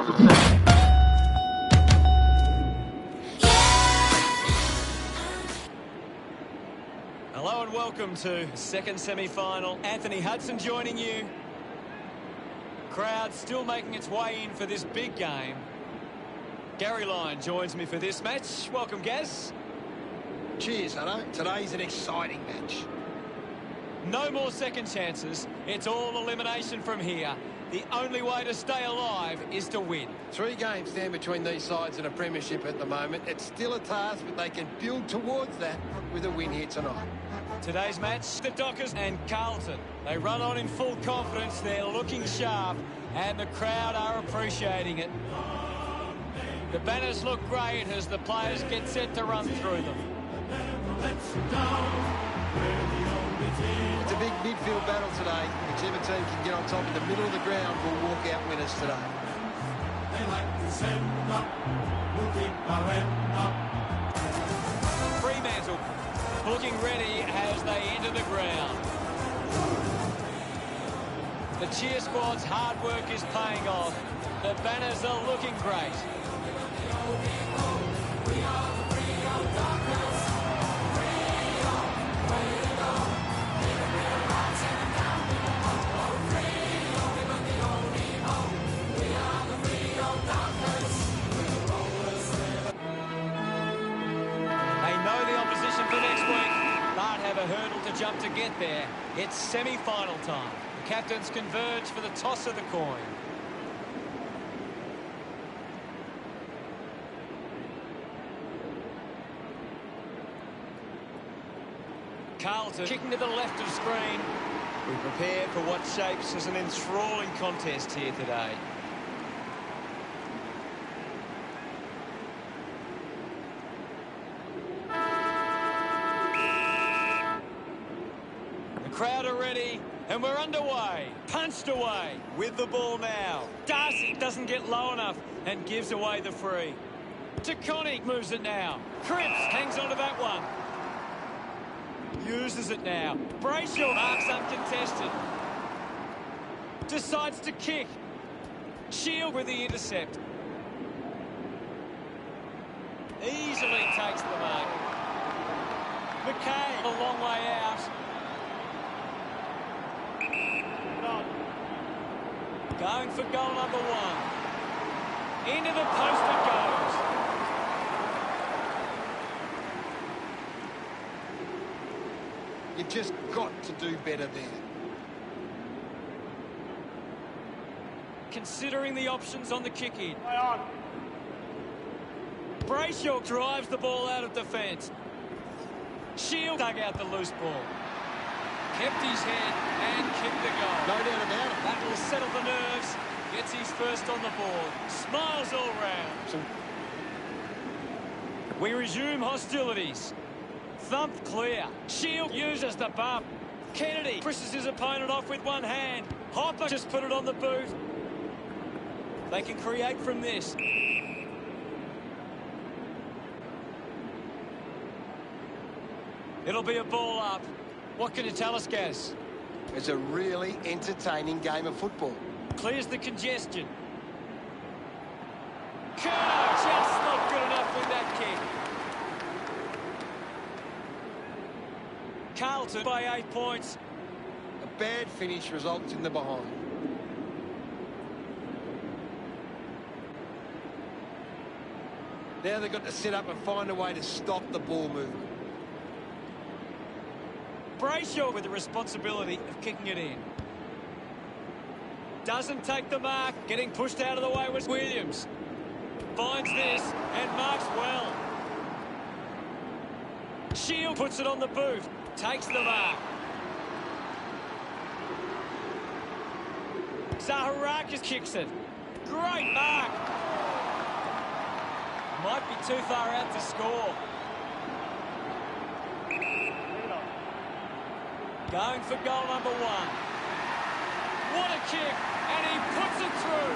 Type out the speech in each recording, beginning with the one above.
the set. Hello and welcome to second semi-final. Anthony Hudson joining you. Crowd still making its way in for this big game. Gary Lyon joins me for this match. Welcome, Gaz. Cheers, Hutto. Today's an exciting match. No more second chances. It's all elimination from here. The only way to stay alive is to win. 3 games stand between these sides in a premiership at the moment. It's still a task, but they can build towards that with a win here tonight. Today's match, the Dockers and Carlton. They run on in full confidence. They're looking sharp, and the crowd are appreciating it. The banners look great as the players get set to run through them. It's a big midfield battle today. Whichever team can get on top of the middle of the ground will walk out winners today. Fremantle looking ready as they enter the ground. The cheer squad's hard work is paying off. The banners are looking great. Have a hurdle to jump to get there. It's semi-final time. The captains converge for the toss of the coin. Carlton kicking to the left of screen. We prepare for what shapes as an enthralling contest here today. Crowd are ready, and we're underway. Punched away with the ball now. Darcy doesn't get low enough and gives away the free. Taconic moves it now. Cripps hangs on to that one. Uses it now. Brayshaw marks uncontested. Decides to kick. Shield with the intercept. Easily takes the mark. McKay a long way out. Going for goal number 1. Into the post it goes. You've just got to do better there. Considering the options on the kick-in. Brayshaw drives the ball out of defence. Shield dug out the loose ball. Kept his head and kicked the goal. No doubt about it. That will settle the nerves. Gets his first on the board. Smiles all round. We resume hostilities. Thump clear. Shield uses the bump. Kennedy pushes his opponent off with one hand. Hopper just put it on the boot. They can create from this. It'll be a ball up. What can you tell us, Gaz? It's a really entertaining game of football. Clears the congestion. Kerr just not good enough with that kick. Carlton by 8 points. A bad finish results in the behind. Now they've got to set up and find a way to stop the ball movement. Brayshaw with the responsibility of kicking it in. Doesn't take the mark. Getting pushed out of the way was Williams. Finds this and marks well. Shield puts it on the boot. Takes the mark. Zaharakis kicks it. Great mark. Might be too far out to score. Going for goal number 1. What a kick, and he puts it through.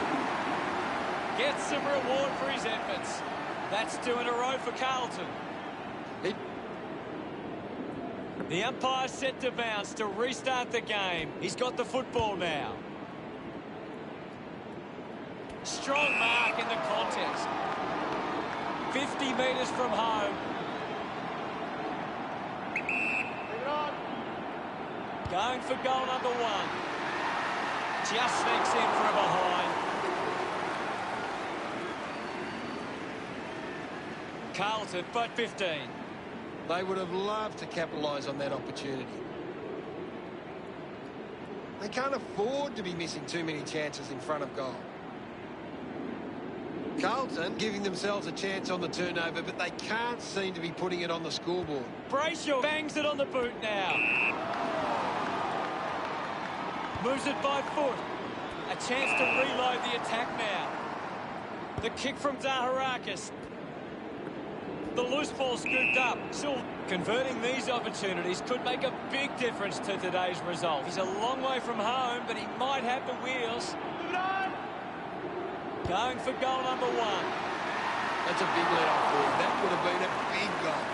Gets some reward for his efforts. That's 2 in a row for Carlton. The umpire's set to bounce to restart the game. He's got the football now. Strong mark in the contest. 50 metres from home. Going for goal number 1. Just sneaks in from behind. Carlton, but 15. They would have loved to capitalise on that opportunity. They can't afford to be missing too many chances in front of goal. Carlton giving themselves a chance on the turnover, but they can't seem to be putting it on the scoreboard. Brayshaw bangs it on the boot now. Moves it by foot. A chance to reload the attack now. The kick from Zaharakis. The loose ball scooped up. Still, converting these opportunities could make a big difference to today's result. He's a long way from home, but he might have the wheels. Going for goal number 1. That's a big let-off for him. That would have been a big goal.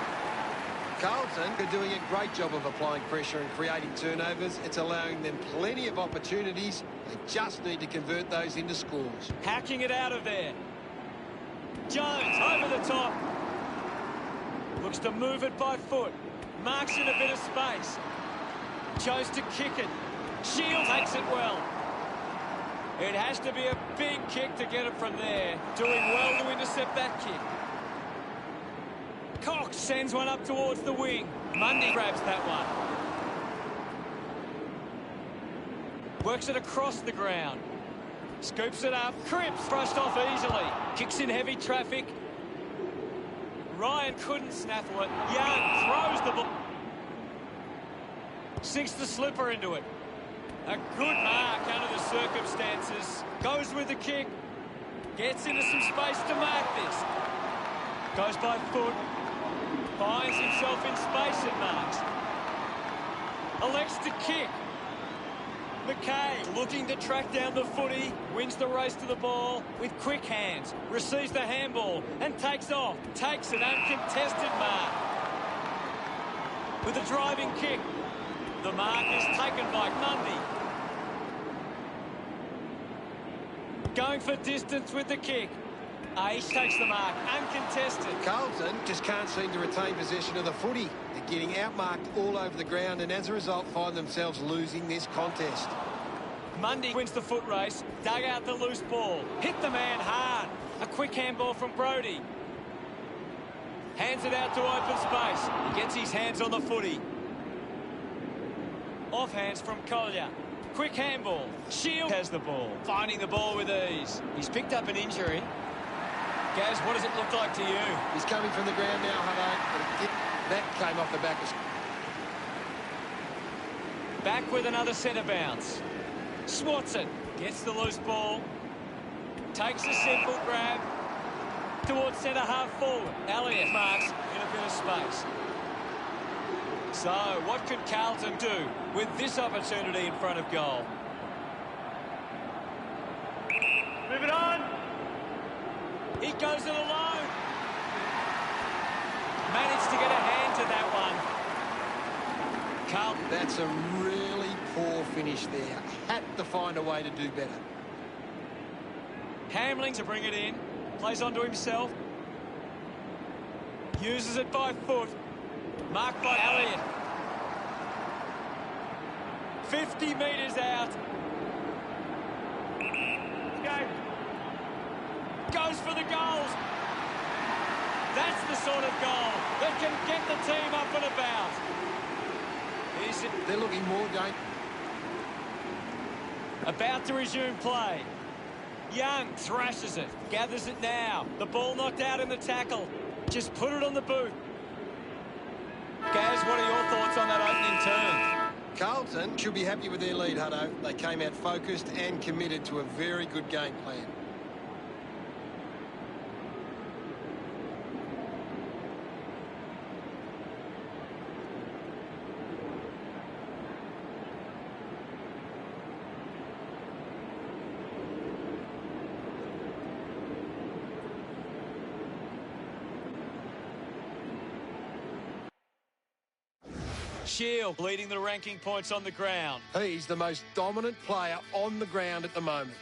Carlton are doing a great job of applying pressure and creating turnovers. It's allowing them plenty of opportunities. They just need to convert those into scores. Hacking it out of there. Jones over the top. Looks to move it by foot. Marks in a bit of space. Chose to kick it. Shield takes it well. It has to be a big kick to get it from there. Doing well to intercept that kick. Cox sends one up towards the wing. Mundy grabs that one. Works it across the ground. Scoops it up. Cripps brushed off easily. Kicks in heavy traffic. Ryan couldn't snaffle it. Young throws the ball. Sinks the slipper into it. A good mark under the circumstances. Goes with the kick. Gets into some space to mark this. Goes by foot. Finds himself in space and marks. Elects to kick. McKay looking to track down the footy. Wins the race to the ball with quick hands. Receives the handball and takes off. Takes an uncontested mark. With a driving kick. The mark is taken by Mundy. Going for distance with the kick. Aish takes the mark, uncontested. Carlton just can't seem to retain possession of the footy. They're getting outmarked all over the ground and as a result find themselves losing this contest. Mundy wins the foot race, dug out the loose ball, hit the man hard. A quick handball from Brodie. Hands it out to open space. He gets his hands on the footy. Off hands from Collier. Quick handball. Shield has the ball. Finding the ball with ease. He's picked up an injury. Gaz, what does it look like to you? He's coming from the ground now, Hutto. That came off the back of... Back with another centre bounce. Swats it. Gets the loose ball. Takes a simple grab. Towards centre half forward. Elliott marks in a bit of space. So, what could Carlton do with this opportunity in front of goal? Move it on. He goes it alone. Managed to get a hand to that one. Carlton. That's a really poor finish there. Had to find a way to do better. Hamling to bring it in. Plays onto himself. Uses it by foot. Marked by Elliott. 50 metres out. Go. Goes for the goals. That's the sort of goal that can get the team up and about. They're looking more dangerous. About to resume play. Young thrashes it. Gathers it now. The ball knocked out in the tackle. Just put it on the boot. Gaz, what are your thoughts on that opening turn? Carlton should be happy with their lead, Hutto. They came out focused and committed to a very good game plan. Shield leading the ranking points on the ground. He's the most dominant player on the ground at the moment.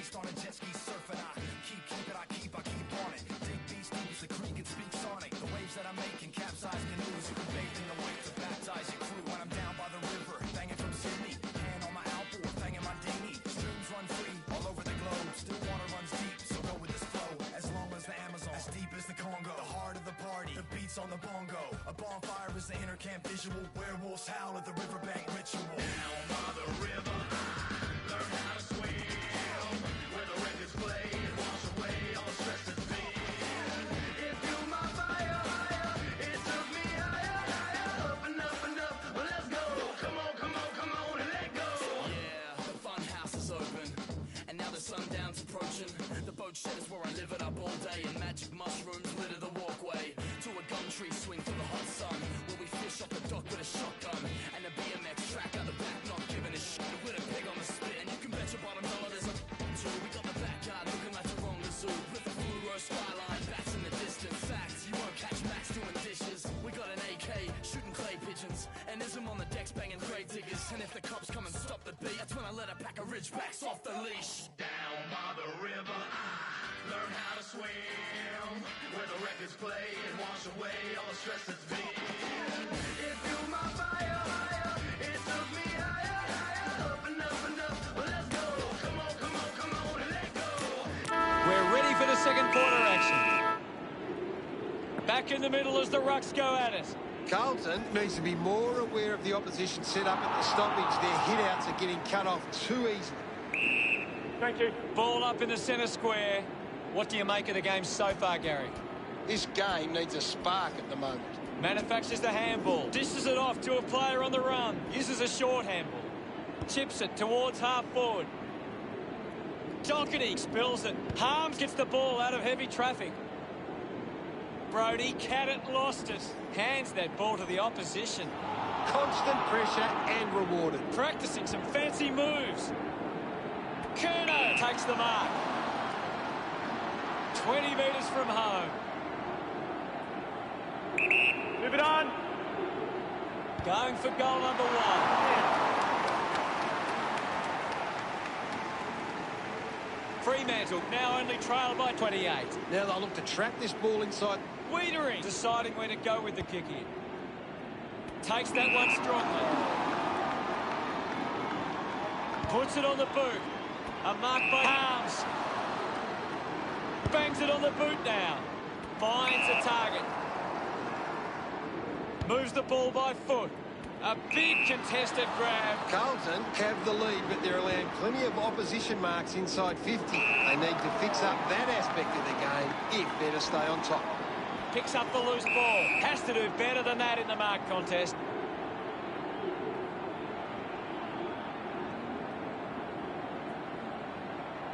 Just on a jet ski surfing, I keep on it. Dig these deep, the creek and speak sonic. The waves that I'm making capsize canoes. You can bathe in the wake to baptize your crew. When I'm down by the river, banging from Sydney. Hand on my outboard, banging my dinghy. Streams run free all over the globe. Still water runs deep, so go with this flow. As long as the Amazon, as deep as the Congo. The heart of the party, the beats on the bongo. A bonfire is the inner camp visual. Werewolves howl at the riverbank ritual. Down by the river, I learn how to swim. Where the records play and wash away all the stress that's been. It fueled my fire, it took me higher, up and up and up. Well, let's go. Come on, and let go. Yeah, the fun house is open, and now the sundown's approaching. The boat shed is where I live it up all day, and magic mushrooms litter the walkway. To a gum tree swing for the hot sun, where we fish off the dock with a shotgun, and a BMX track out the back, not giving a shit. With a pig on the spit, and you can bet your bottom dollar there's a too. We got the backyard looking like the wrong zoo, with the fluoro skyline, bats in the distance. Facts, you won't catch Max doing dishes. We got an AK, shooting clay pigeons, and Ism on the decks banging grave diggers. And if the cops come and stop the beat, that's when I let a pack of ridgebacks off the leash. Down by the river, I learn how to swim, where the records play and wash away all the stress that's been. It fueled my fire, it took me higher, up and up and up. Well, let's go. Come on, and let go. We're ready for the second quarter action. Back in the middle as the Rucks go at it. Carlton needs to be more aware of the opposition set up at the stoppage. Their hit-outs are getting cut off too easily. Thank you. Ball up in the centre square. What do you make of the game so far, Gary? This game needs a spark at the moment. Manufactures the handball. Dishes it off to a player on the run. Uses a short handball. Chips it towards half forward. Doherty spills it. Harms gets the ball out of heavy traffic. Brody, cat it, lost it. Hands that ball to the opposition. Constant pressure and rewarded. Practicing some fancy moves. Kerno takes the mark. 20 metres from home. Move it on. Going for goal number one. Fremantle now only trail by 28. Now they'll look to trap this ball inside. Wiedering deciding where to go with the kick in. Takes that one strongly. Puts it on the boot. A mark by Harms. Bangs it on the boot now. Finds a target. Moves the ball by foot. A big contested grab. Carlton have the lead, but they're allowing plenty of opposition marks inside 50. They need to fix up that aspect of the game if they're to stay on top. Picks up the loose ball. Has to do better than that in the mark contest.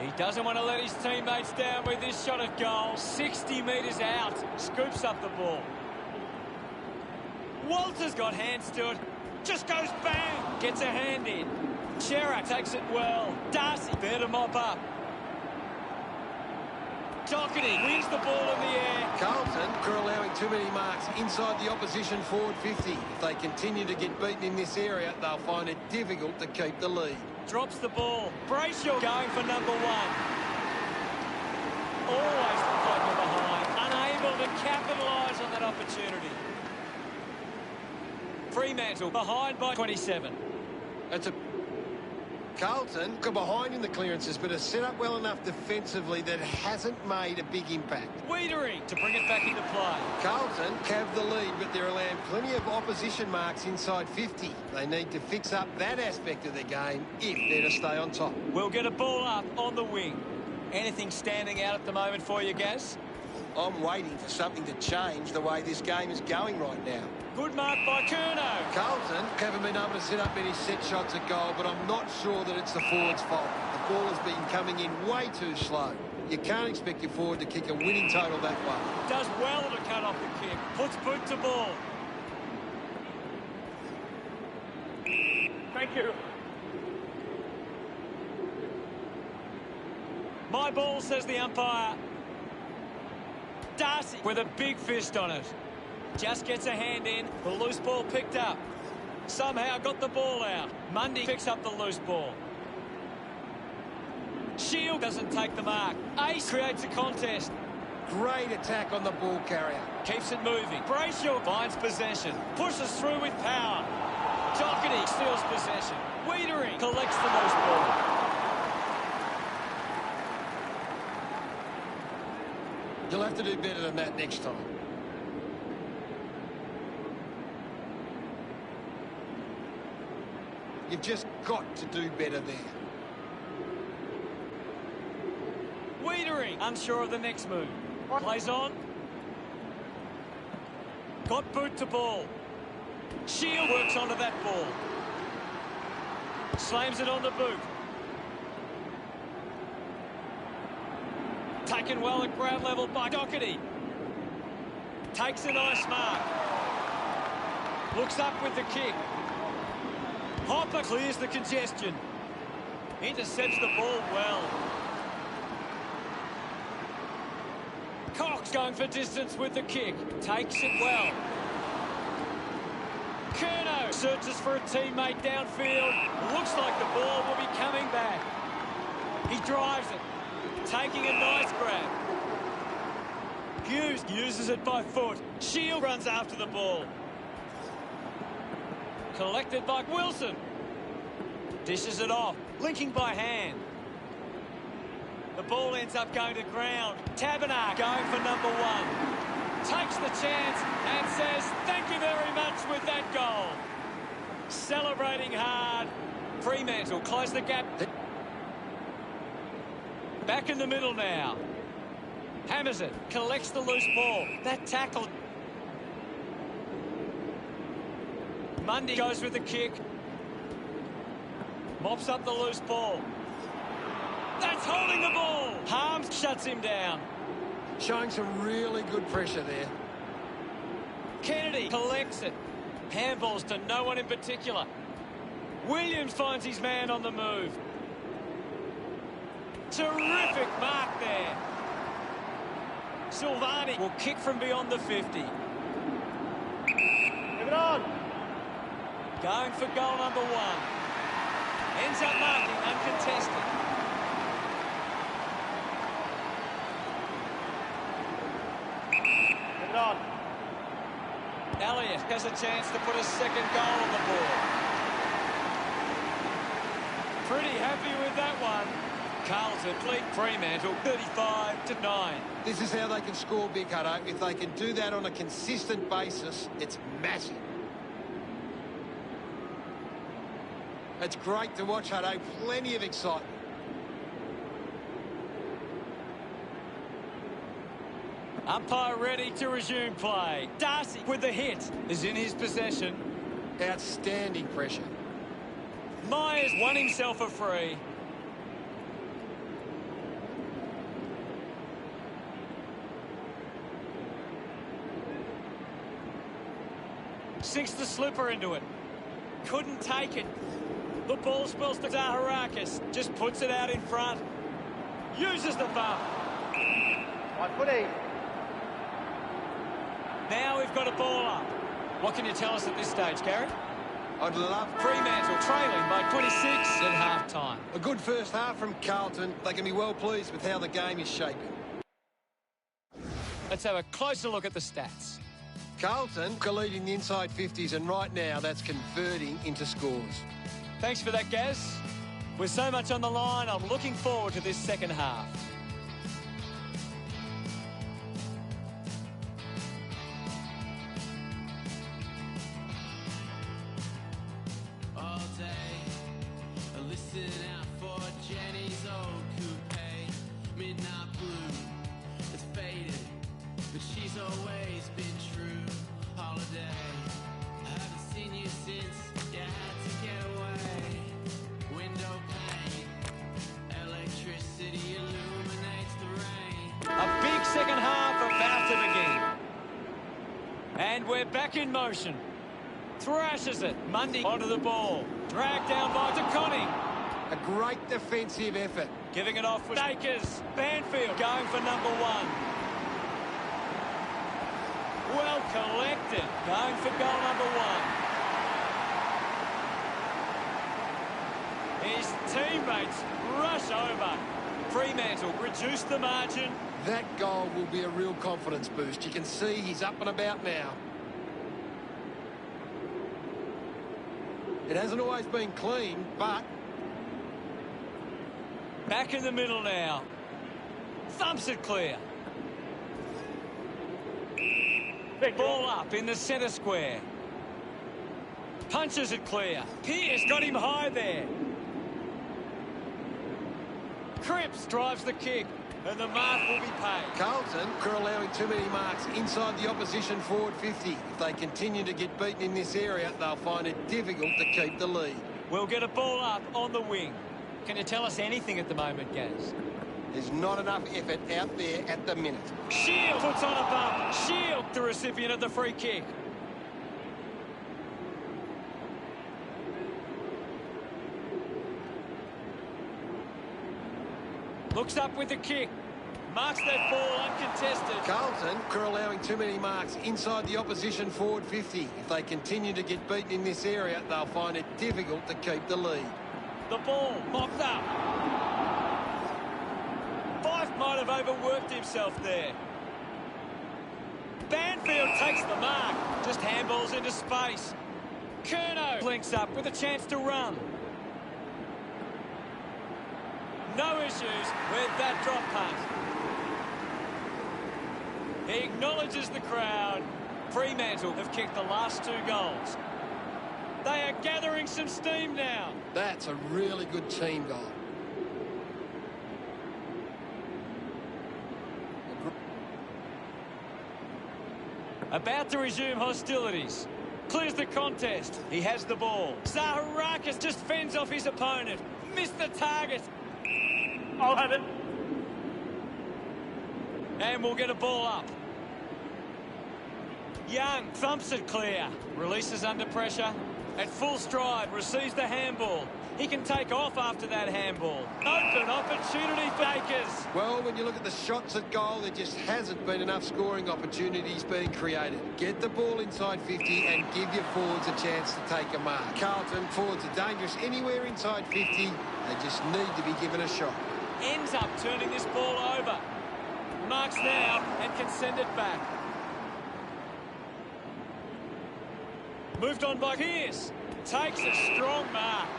He doesn't want to let his teammates down with this shot at goal. 60 metres out. Scoops up the ball. Walter's got hands to it. Just goes bang. Gets a hand in. Chera takes it well. Darcy there to mop up. Doherty wins the ball in the air. Carlton are allowing too many marks inside the opposition forward 50. If they continue to get beaten in this area, they'll find it difficult to keep the lead. Drops the ball. Brayshaw going for number one. Always look like we're behind. Unable to capitalise on that opportunity. Fremantle behind by 27. That's a... Carlton are behind in the clearances, but are set up well enough defensively that hasn't made a big impact. Wiedering to bring it back into play. Carlton have the lead, but they're allowing plenty of opposition marks inside 50. They need to fix up that aspect of the game if they're to stay on top. We'll get a ball up on the wing. Anything standing out at the moment for you, Gaz? I'm waiting for something to change the way this game is going right now. Good mark by Kerno. Carlton haven't been able to set up many set shots at goal, but I'm not sure that it's the forward's fault. The ball has been coming in way too slow. You can't expect your forward to kick a winning total that way. Does well to cut off the kick. Puts boot to ball. Thank you. My ball, says the umpire. Darcy with a big fist on it. Just gets a hand in. The loose ball picked up. Somehow got the ball out. Mundy picks up the loose ball. Shield doesn't take the mark. Ace creates a contest. Great attack on the ball carrier. Keeps it moving. Brayshaw finds possession. Pushes through with power. Doherty steals possession. Wiedering collects the loose ball. You'll have to do better than that next time. You've just got to do better there. Wiedering unsure of the next move. Plays on. Got boot to ball. Shield works onto that ball. Slams it on the boot. Taken well at ground level by Doherty. Takes a nice mark. Looks up with the kick. Hopper clears the congestion. Intercepts the ball well. Cox going for distance with the kick. Takes it well. Curnow searches for a teammate downfield. Looks like the ball will be coming back. He drives it. Taking a nice grab. Hughes uses it by foot. Shield runs after the ball. Collected by Wilson. Dishes it off. Linking by hand. The ball ends up going to ground. Taberner going for number one. Takes the chance and says, thank you very much with that goal. Celebrating hard. Fremantle close the gap. Back in the middle now. Hammers it. Collects the loose ball. That tackle. Mundy goes with the kick. Mops up the loose ball. That's holding the ball. Harms shuts him down. Showing some really good pressure there. Kennedy collects it. Handballs to no one in particular. Williams finds his man on the move. Terrific mark there. Silvani will kick from beyond the 50. Move it on. Going for goal number one. Ends up marking uncontested. Move it on. Elliott has a chance to put a second goal on the board. Pretty happy with that one. Carlton lead Fremantle 35-9. This is how they can score big, Hutto. If they can do that on a consistent basis, it's massive. It's great to watch, Hutto. Plenty of excitement. Umpire ready to resume play. Darcy with the hit is in his possession. Outstanding pressure. Myers won himself a free. Sinks the slipper into it. Couldn't take it. The ball spills to Zaharakis. Just puts it out in front. Uses the bump. Right footy. Now we've got a ball up. What can you tell us at this stage, Gary? I'd love Fremantle trailing by 26 at half-time. a good first half from Carlton. They can be well pleased with how the game is shaping. Let's have a closer look at the stats. Carlton are leading the inside 50s, and right now that's converting into scores. Thanks for that, Gaz. With so much on the line, I'm looking forward to this second half. All day, I listen out for Jenny's old coupe, midnight blue. It's faded, but she's always been true. Holiday, I haven't seen you since you had to get away. Window pane, electricity illuminates the rain. A big second half about to begin. And we're back in motion. Thrashes it. Mundy onto the ball. Dragged down by DeConning. A great defensive effort. Giving it off with Akers. Banfield going for number one. Well collected. Going for goal number one. His teammates rush over. Fremantle reduce the margin. That goal will be a real confidence boost. You can see he's up and about now. It hasn't always been clean, but... Back in the middle now. Thumps it clear. Ball up in the centre square. Punches it clear. Pearce got him high there. Cripps drives the kick, and the mark will be paid. Carlton are allowing too many marks inside the opposition forward 50. If they continue to get beaten in this area, they'll find it difficult to keep the lead. We'll get a ball up on the wing. Can you tell us anything at the moment, Gaz? There's not enough effort out there at the minute. Shield puts on a bump. Shield, the recipient of the free kick. Looks up with the kick. Marks that ball uncontested. Carlton are allowing too many marks inside the opposition forward 50. If they continue to get beaten in this area, they'll find it difficult to keep the lead. The ball mopped up. Fife might have overworked himself there. Banfield takes the mark. Just handballs into space. Curnow links up with a chance to run. No issues with that drop punt. He acknowledges the crowd. Fremantle have kicked the last 2 goals. They are gathering some steam now. That's a really good team goal. About to resume hostilities. Clears the contest. He has the ball. Zaharakis just fends off his opponent. Missed the target. I'll have it. And we'll get a ball up. Young thumps it clear. Releases under pressure. At full stride, receives the handball. He can take off after that handball. Open opportunity for Akers. Well, when you look at the shots at goal, there just hasn't been enough scoring opportunities being created. Get the ball inside 50 and give your forwards a chance to take a mark. Carlton forwards are dangerous anywhere inside 50. They just need to be given a shot. Ends up turning this ball over. Marks now and can send it back. Moved on by Pearce. Takes a strong mark.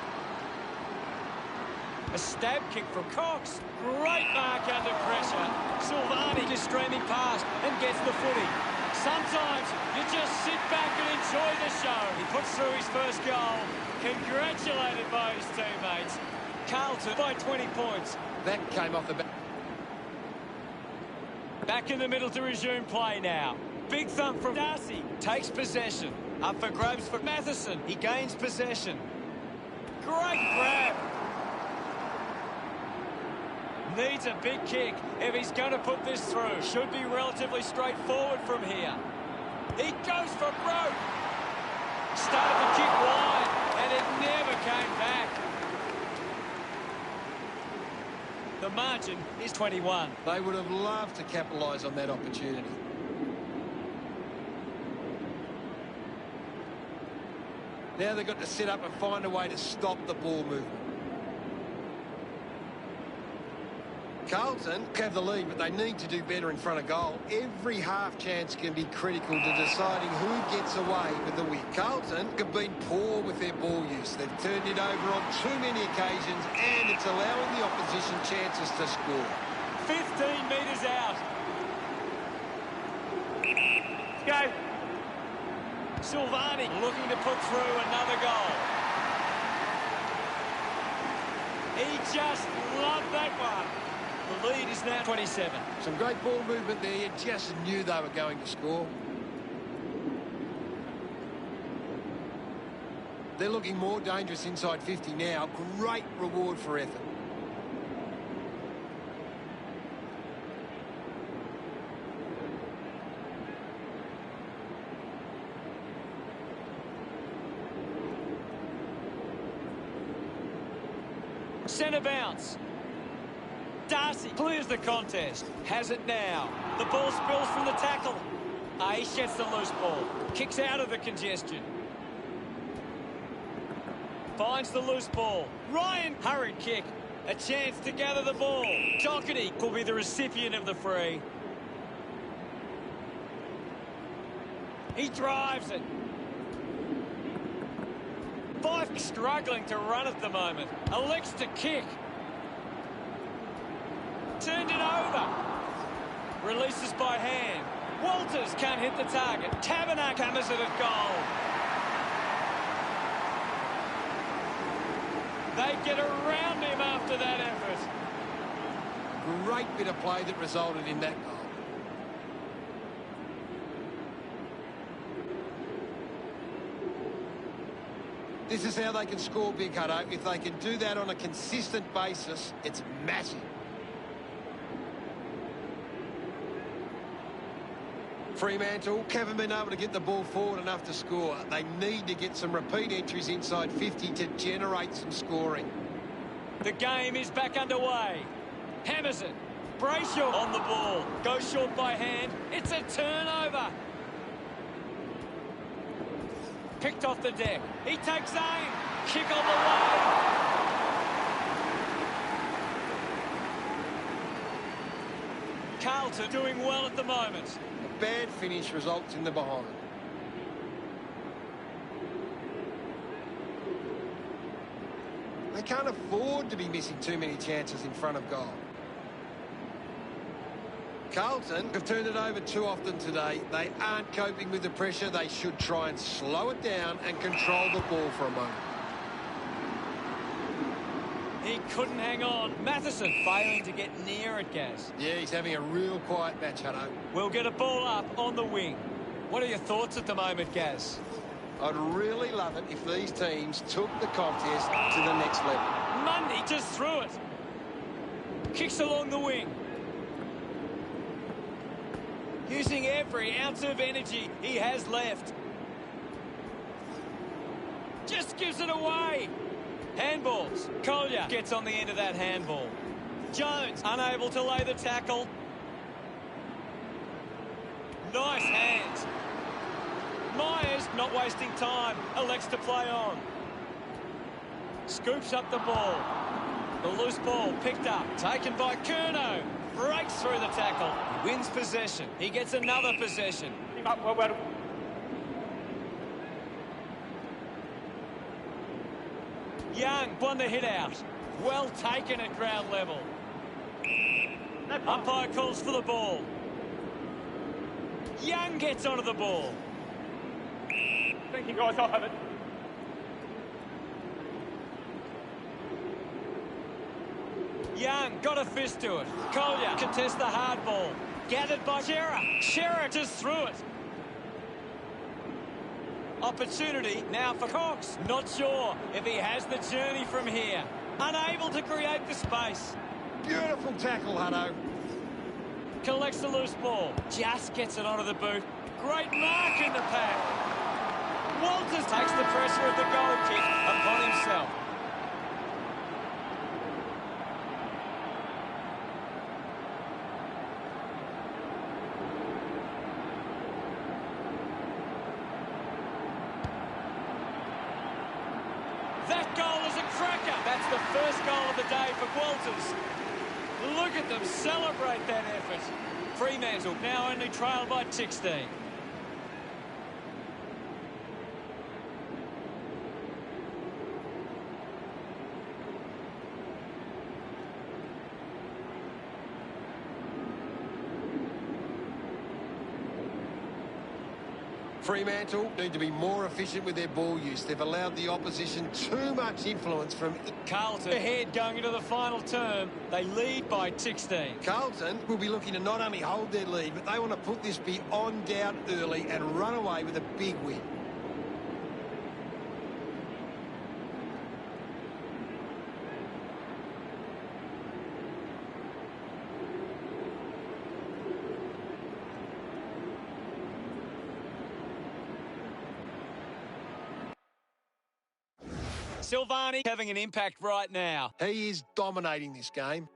A stab kick from Cox. Great mark under pressure. Silvani just streaming past and gets the footy. Sometimes you just sit back and enjoy the show. He puts through his first goal. Congratulated by his teammates. Carlton by 20 points. That came off the back. Back in the middle to resume play now. Big thump from Darcy. Takes possession. Up for grabs for Matheson. He gains possession. Great grab. Needs a big kick if he's going to put this through. Should be relatively straightforward from here. He goes for broke. Started the kick wide, and it never came back. The margin is 21. They would have loved to capitalise on that opportunity. Now they've got to sit up and find a way to stop the ball movement. Carlton have the lead, but they need to do better in front of goal. Every half chance can be critical to deciding who gets away with the win. Carlton have been poor with their ball use. They've turned it over on too many occasions, and it's allowing the opposition chances to score. 15 metres out. Let's go. Silvani looking to put through another goal. He just loved that one. The lead is now 27. Some great ball movement there. You just knew they were going to score. They're looking more dangerous inside 50 now. Great reward for effort. Centre bounce. Darcy clears the contest. Has it now. The ball spills from the tackle. He gets the loose ball. Kicks out of the congestion. Finds the loose ball. Ryan, hurried kick. A chance to gather the ball. Doherty will be the recipient of the free. He drives it. Fife struggling to run at the moment. Elects to kick. Turned it over. Releases by hand. Walters can't hit the target. Tabernacle hammers it at goal. They get around him after that effort. Great bit of play that resulted in that goal. This is how they can score big, Hutto. If they can do that on a consistent basis, it's massive. Fremantle haven't been able to get the ball forward enough to score. They need to get some repeat entries inside 50 to generate some scoring. The game is back underway. Hammers it. Brayshaw on the ball. Goes short by hand. It's a turnover. Picked off the deck. He takes aim. Kick on the way. Carlton doing well at the moment. A bad finish results in the behind. They can't afford to be missing too many chances in front of goal. Carlton have turned it over too often today. They aren't coping with the pressure. They should try and slow it down and control the ball for a moment. He couldn't hang on. Matheson failing to get near it, Gaz. Yeah, he's having a real quiet match, Hutto. We'll get a ball up on the wing. What are your thoughts at the moment, Gaz? I'd really love it if these teams took the contest to the next level. Mundy just threw it. Kicks along the wing. Using every ounce of energy he has left. Just gives it away. Handballs. Collier gets on the end of that handball. Jones unable to lay the tackle. Nice hands. Myers not wasting time. Elects to play on. Scoops up the ball. The loose ball picked up. Taken by Curnow. Breaks through the tackle. Wins possession. He gets another possession. Young won the hit out. Well taken at ground level. Umpire calls for the ball. Young gets onto the ball. Thank you, guys. I'll have it. Young got a fist to it. Collier contests the hard ball. Gathered by Shearer. Shearer just threw it. Opportunity now for Cox. Not sure if he has the journey from here. Unable to create the space. Beautiful tackle, Hutto. Collects the loose ball. Just gets it onto the boot. Great mark in the pack. Walters takes the pressure of the goal kick upon himself. That goal is a cracker. That's the first goal of the day for Walters. Look at them celebrate that effort. Fremantle now only trailed by 16. Fremantle need to be more efficient with their ball use. They've allowed the opposition too much influence from... Carlton ahead going into the final term. They lead by 16. Carlton will be looking to not only hold their lead, but they want to put this beyond doubt early and run away with a big win. Silvani having an impact right now. He is dominating this game.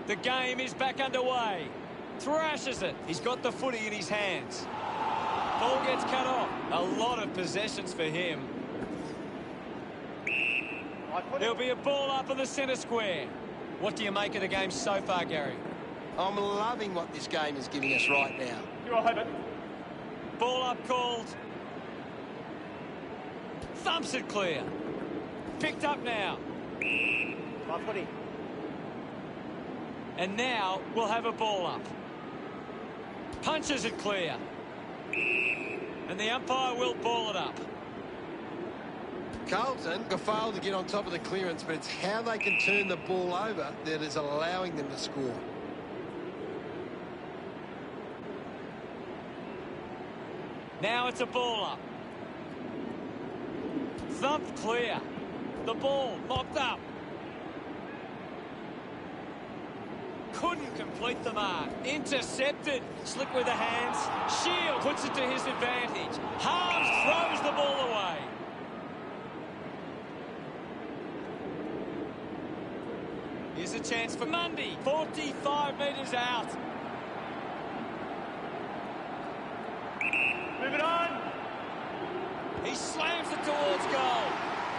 The game is back underway. Thrashes it. He's got the footy in his hands. Ball gets cut off. A lot of possessions for him. There'll be a ball up in the centre square. What do you make of the game so far, Gary? I'm loving what this game is giving us right now. You all have it. Ball up called. Thumps it clear. Picked up now. My footy. And now we'll have a ball up. Punches it clear. And the umpire will ball it up. Carlton have failed to get on top of the clearance, but it's how they can turn the ball over that is allowing them to score. Now it's a ball up. Thumped clear. The ball mopped up. Couldn't complete the mark. Intercepted. Slick with the hands. Shield puts it to his advantage. Harms throws the ball away. Here's a chance for Mundy. 45 metres out. Move it on. He slams it towards goal.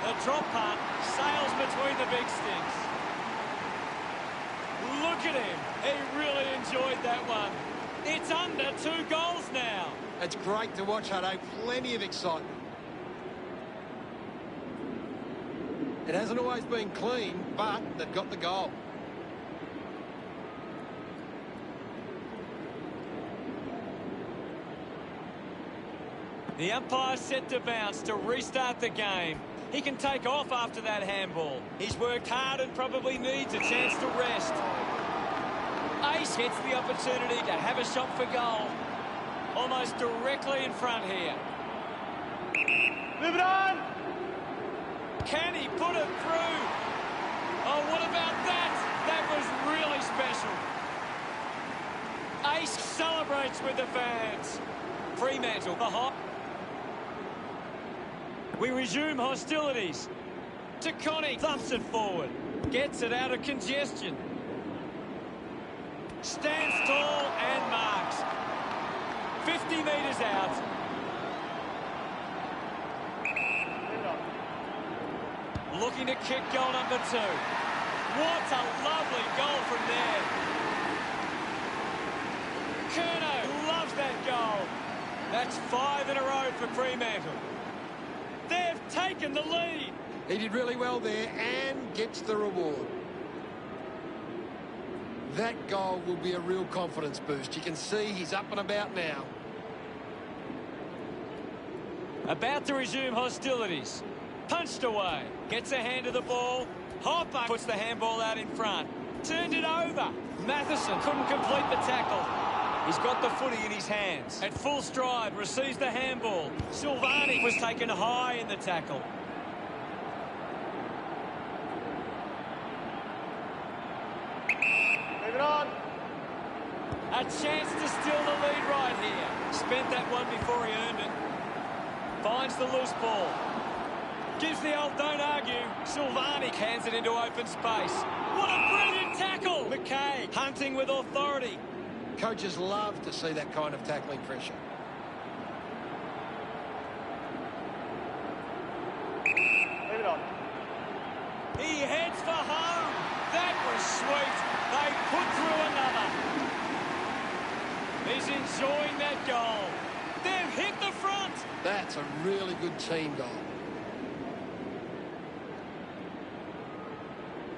The drop punt sails between the big sticks. Look at him. He really enjoyed that one. It's under 2 goals now. It's great to watch, Hutto. Plenty of excitement. It hasn't always been clean, but they've got the goal. The umpire's set to bounce to restart the game. He can take off after that handball. He's worked hard and probably needs a chance to rest. Ace gets the opportunity to have a shot for goal. Almost directly in front here. Move it on. Can he put it through? Oh, what about that? That was really special. Ace celebrates with the fans. Fremantle, the hop. We resume hostilities. Taconi thumps it forward. Gets it out of congestion. Stands tall and marks. 50 metres out. Move it on. Looking to kick goal number 2. What a lovely goal from there. Curnow loves that goal. That's 5 in a row for Fremantle. They've taken the lead. He did really well there and gets the reward. That goal will be a real confidence boost. You can see he's up and about now. About to resume hostilities. Punched away. Gets a hand to the ball. Hopper puts the handball out in front. Turned it over. Matheson couldn't complete the tackle. He's got the footy in his hands. At full stride, receives the handball. Silvani was taken high in the tackle. Move it on. A chance to steal the lead right here. Spent that one before he earned it. Finds the loose ball. Gives the old don't argue. Silvani hands it into open space. What a brilliant tackle! McKay hunting with authority. Coaches love to see that kind of tackling pressure. Move it on. He heads for home. That was sweet. They put through another. He's enjoying that goal. They've hit the front. That's a really good team goal.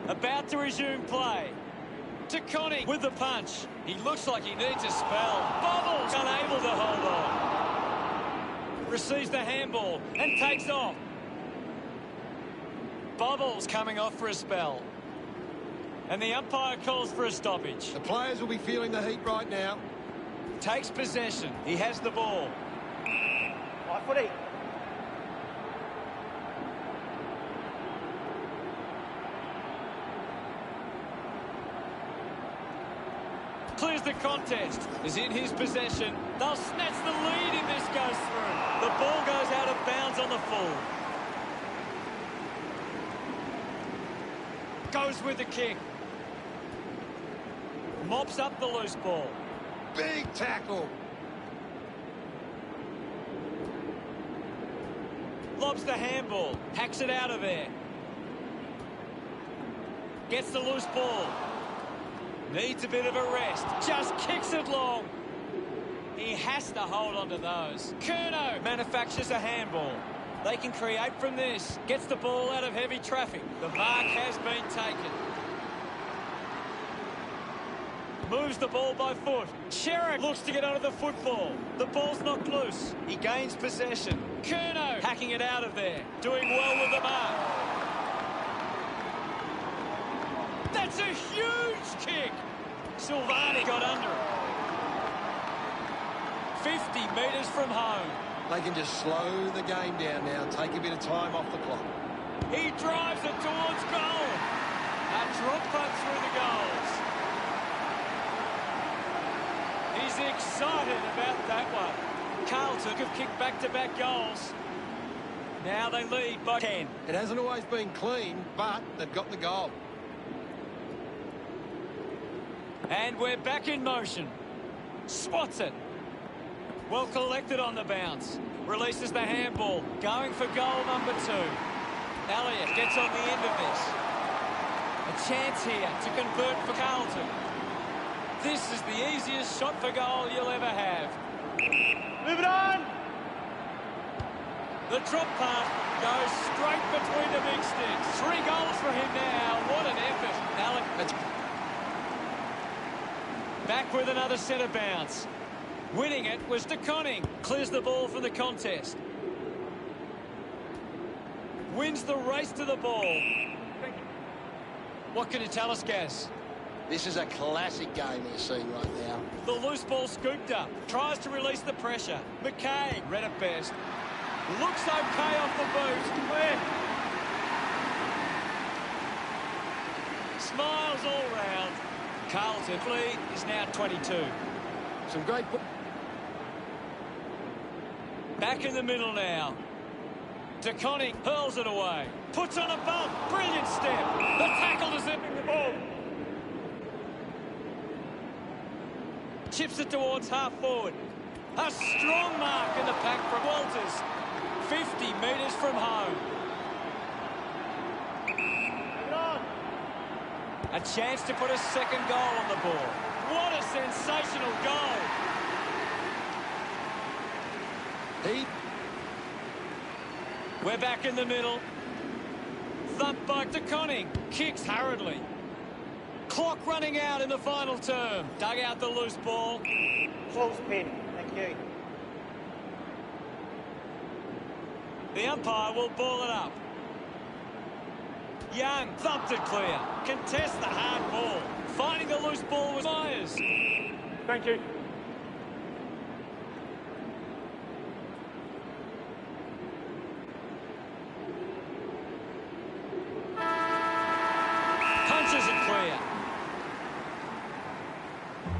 About to resume play. Taconi with the punch. He looks like he needs a spell. Bobbles unable to hold on. Receives the handball and takes off. Bobbles coming off for a spell. And the umpire calls for a stoppage. The players will be feeling the heat right now. Takes possession. He has the ball. My footy. Clears the contest. Is in his possession. They'll snatch the lead if this goes through. The ball goes out of bounds on the full. Goes with the kick. Mops up the loose ball. Big tackle. Lobs the handball. Hacks it out of there. Gets the loose ball. Needs a bit of a rest. Just kicks it long. He has to hold on to those. Curnow manufactures a handball. They can create from this. Gets the ball out of heavy traffic. The mark has been taken. Moves the ball by foot. Sherrick looks to get onto the football. The ball's knocked loose. He gains possession. Curnow hacking it out of there. Doing well with the mark. That's a huge kick. Silvani got under it. 50 metres from home. They can just slow the game down now, take a bit of time off the clock. He drives it towards goal. A drop punt through the goals. He's excited about that one. Carlton have kicked back-to-back goals. Now they lead by 10. It hasn't always been clean, but they've got the goal. And we're back in motion. Swats it. Well collected on the bounce. Releases the handball. Going for goal number 2. Elliott gets on the end of this. A chance here to convert for Carlton. This is the easiest shot for goal you'll ever have. Move it on! The drop punt goes straight between the big sticks. 3 goals for him now. What an effort. Alec back with another centre bounce. Winning it was De Koning. Clears the ball from the contest. Wins the race to the ball. What can you tell us, Gaz? This is a classic game we're seeing right now. The loose ball scooped up. Tries to release the pressure. McKay read it best. Looks okay off the boot. Smiles all round. Carlton lead is now 22. Some great... Back in the middle now. De Koning hurls it away. Puts on a bump. Brilliant step. The tackle is zipping the ball. Chips it towards half forward. A strong mark in the pack from Walters. 50 metres from home. A chance to put a second goal on the board. What a sensational goal. We're back in the middle. Thumped by De Koning. Kicks hurriedly. Clock running out in the final term. Dug out the loose ball. Close pin. Thank you. The umpire will ball it up. Young thumped it clear. Contests the hard ball. Finding the loose ball was Myers. Thank you. Punches it clear.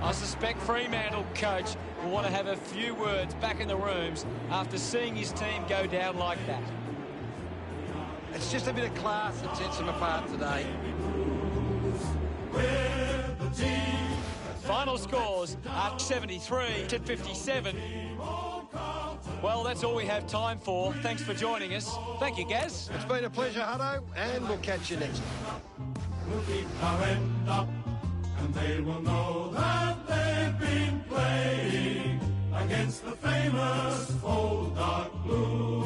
I suspect Fremantle coach will want to have a few words back in the rooms after seeing his team go down like that. It's just a bit of class that sets them apart today. Final scores are 73 to 57. Well, that's all we have time for. Thanks for joining us. Thank you, Gaz. It's been a pleasure, Hutto, and we'll catch you next time. We'll keep our end up, and they will know that they've been playing against the famous old dark blues.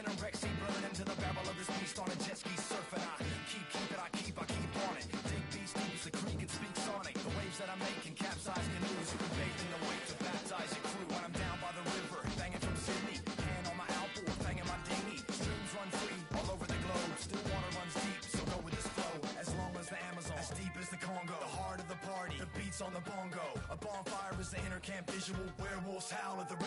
in a wreck, sea burning to the barrel of this beast on a jet ski surfing. I keep on it. Dig beast deep as the creek and speak sonic. The waves that I'm making capsize canoes. You can bathe in the wake to baptize your crew. When I'm down by the river, banging from Sydney. Hand on my alpha, banging my dinghy. Streams run free all over the globe. Still water runs deep, so go with this flow. As long as the Amazon, as deep as the Congo. The heart of the party, the beats on the bongo. A bonfire is the inner camp visual. Werewolves howl at the